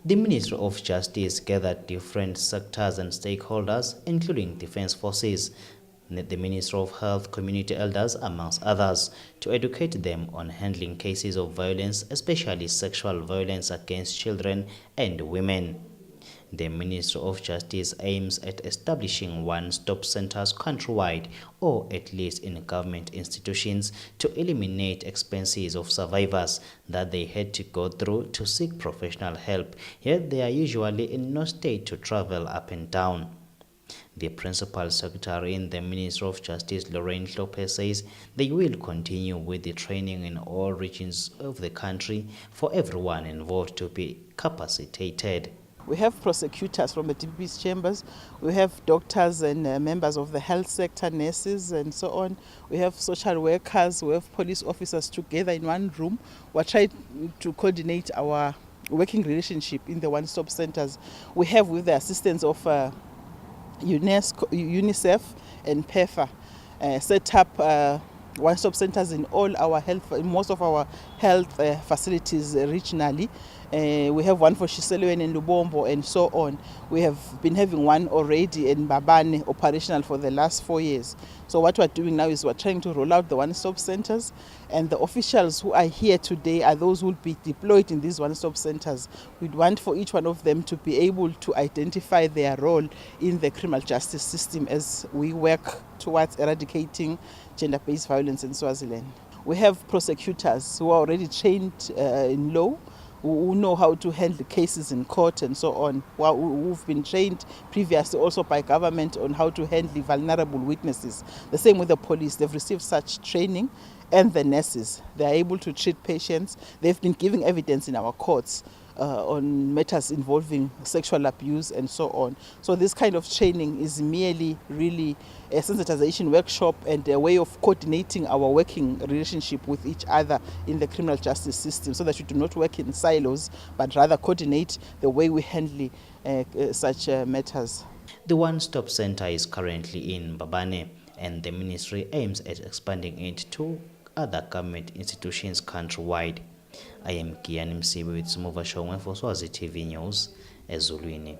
The Ministry of Justice gathered different sectors and stakeholders, including defense forces, the Ministry of Health, community elders, amongst others, to educate them on handling cases of violence, especially sexual violence against children and women. The Ministry of Justice aims at establishing one-stop centers countrywide, or at least in government institutions, to eliminate expenses of survivors that they had to go through to seek professional help, yet they are usually in no state to travel up and down. The Principal Secretary in the Ministry of Justice, Lorraine Lopez, says they will continue with the training in all regions of the country for everyone involved to be capacitated. We have prosecutors from the DPP's chambers, we have doctors and members of the health sector, nurses and so on. We have social workers, we have police officers together in one room. We're trying to coordinate our working relationship in the one-stop centers. We have, with the assistance of UNICEF and PEFA, set up one-stop centers in all our health, in most of our health facilities regionally. We have one for Shiselweni and Lubombo and so on. We have been having one already in Mbabane operational for the last 4 years. So what we're doing now is we're trying to roll out the one-stop centers, and the officials who are here today are those who will be deployed in these one-stop centers. We'd want for each one of them to be able to identify their role in the criminal justice system as we work towards eradicating gender-based violence in Swaziland. We have prosecutors who are already trained in law, who know how to handle cases in court and so on, who've been trained previously also by government on how to handle vulnerable witnesses. The same with the police, they've received such training, and the nurses, they are able to treat patients. They've been giving evidence in our courts on matters involving sexual abuse and so on. So this kind of training is merely really a sensitization workshop and a way of coordinating our working relationship with each other in the criminal justice system, so that we do not work in silos but rather coordinate the way we handle such matters. The one-stop center is currently in Mbabane, and the ministry aims at expanding it to other government institutions countrywide. I am Kiani Msibi with Sumuva Shongwe for Swazi TV News, Ezulwini.